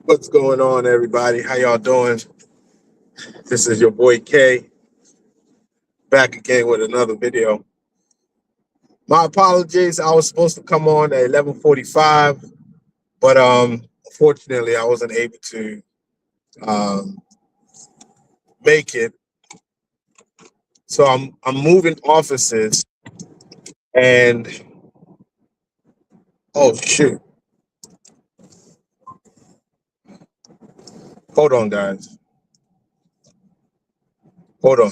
What's going on, everybody? How y'all doing? This is your boy K, back again with another video. My apologies. I was supposed to come on at 11:45, but unfortunately, I wasn't able to make it. So I'm moving offices, and oh shoot, hold on, guys, hold on.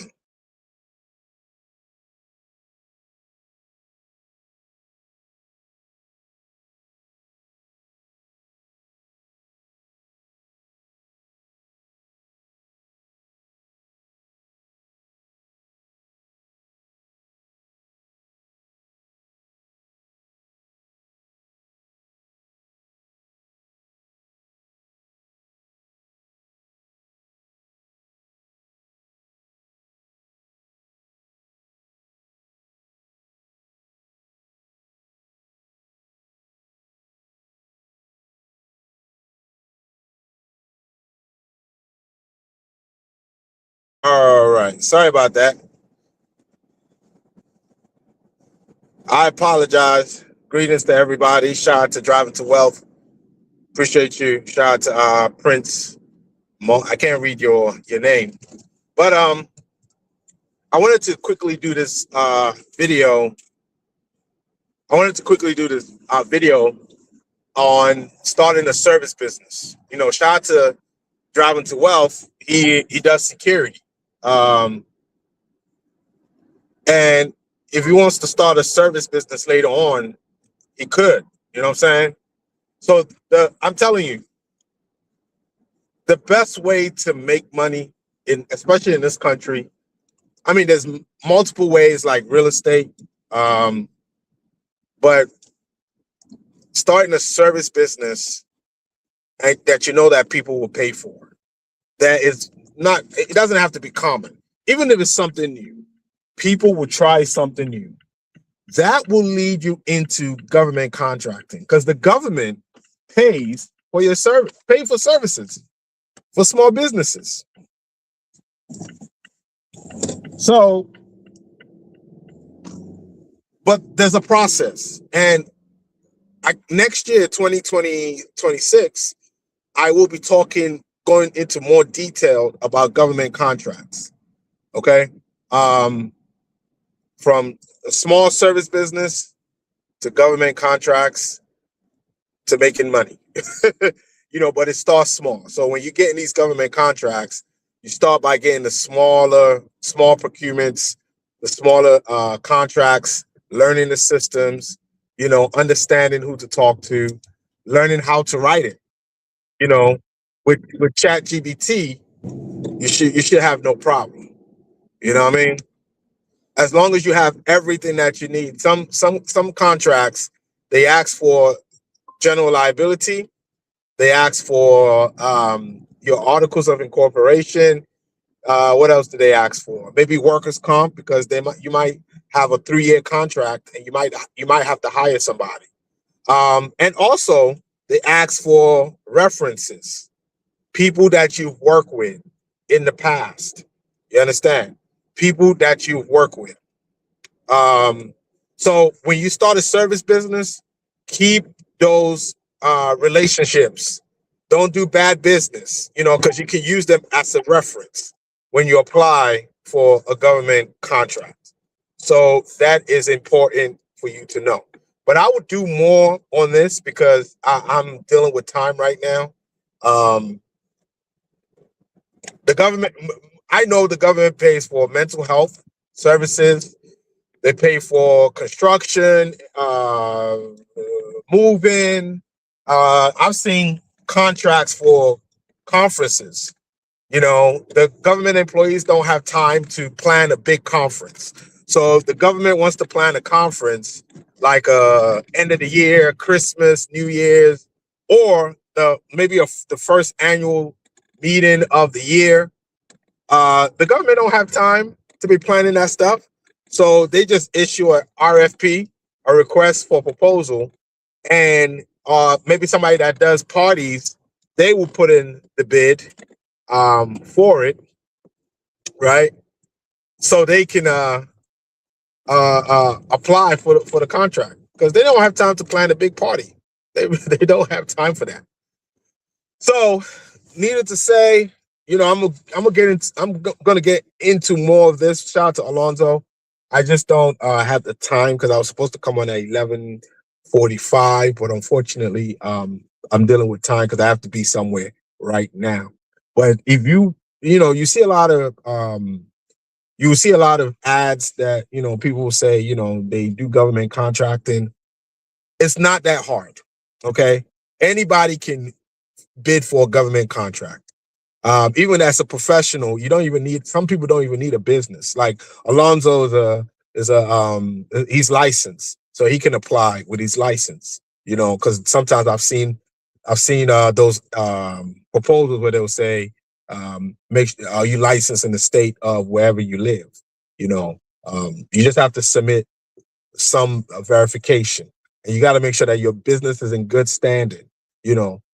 All right, sorry about that. I apologize. Greetings to everybody. Shout out to Driving to Wealth. Appreciate you. Shout out to Prince. I can't read your name, but I wanted to quickly do this video. I wanted to quickly do this video on starting a service business. You know, shout out to Driving to Wealth. He does security, and if he wants to start a service business later on, he could. You know what I'm saying? So I'm telling you, the best way to make money especially in this country. I mean, there's multiple ways like real estate, but starting a service business that you know that people will pay for, that is not, it doesn't have to be common. Even if it's something new, people will try something new. That will lead you into government contracting because the government pays for your service, pay for services for small businesses. So, but there's a process. And next year, 2026, I will be going into more detail about government contracts. Okay. From a small service business to government contracts to making money. You know, but it starts small. So when you get in these government contracts, you start by getting the small procurements, the smaller contracts, learning the systems, you know, understanding who to talk to, learning how to write it. You know, with ChatGPT, you should have no problem. You know what I mean? As long as you have everything that you need. Some contracts, they ask for general liability. They ask for your articles of incorporation. What else do they ask for? Maybe workers' comp, because you might have a 3-year contract and you might have to hire somebody. And also they ask for references, people that you've worked with in the past. You understand? People that you've worked with. So when you start a service business, keep those relationships. Don't do bad business, you know, because you can use them as a reference when you apply for a government contract. So that is important for you to know. But I would do more on this because I'm dealing with time right now. The government, I know the government pays for mental health services. They pay for construction, moving. I've seen contracts for conferences. You know, the government employees don't have time to plan a big conference. So if the government wants to plan a conference like end of the year, Christmas, New Year's, or the first annual meeting of the year, the government don't have time to be planning that stuff. So they just issue a RFP, a request for proposal, and maybe somebody that does parties, they will put in the bid for it, right? So they can apply for the contract because they don't have time to plan a big party. They don't have time for that. So, needless to say, I'm gonna get into more of this. Shout out to Alonzo. I just don't have the time because I was supposed to come on at 11:45, but unfortunately, I'm dealing with time because I have to be somewhere right now. But if you see a lot of you will see a lot of ads that people will say they do government contracting. It's not that hard. Okay, anybody can bid for a government contract. Even as a professional, you don't even need. Some people don't even need a business. Like Alonzo he's licensed, so he can apply with his license. Because sometimes I've seen those proposals where they'll say, are you licensed in the state of wherever you live? You just have to submit some verification, and you got to make sure that your business is in good standing.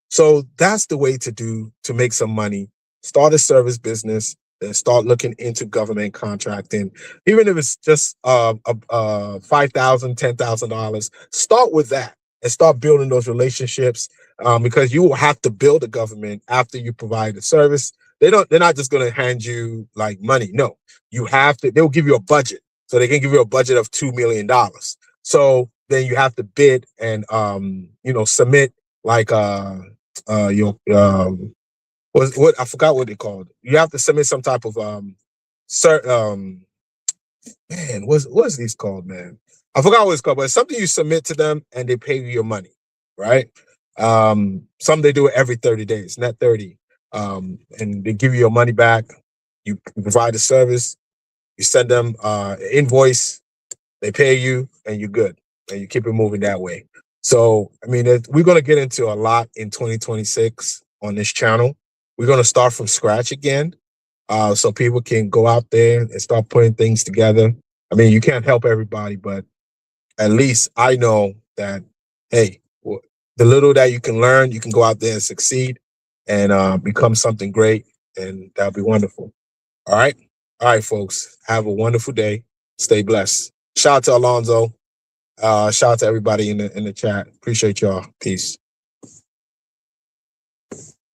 So that's the way to make some money. Start a service business, then start looking into government contracting. Even if it's just $5,000, $10,000, start with that and start building those relationships. Because you will have to build a government after you provide the service. They're not just going to hand you like money. No, you have to. They'll give you a budget, so they can give you a budget of $2 million. So then you have to bid and submit like your what I forgot what they called. You have to submit some type of man, what's these called, man? I forgot what it's called, but it's something you submit to them and they pay you your money, right? Some they do it every 30 days, not 30. And they give you your money back. You provide the service, you send them an invoice, they pay you, and you're good. And you keep it moving that way. So, I mean, we're going to get into a lot in 2026 on this channel. We're going to start from scratch again, so people can go out there and start putting things together. I mean, you can't help everybody, but at least I know that, hey, the little that you can learn, you can go out there and succeed and become something great, and that'll be wonderful. All right? All right, folks. Have a wonderful day. Stay blessed. Shout out to Alonzo. Shout out to everybody in the chat. Appreciate y'all. Peace.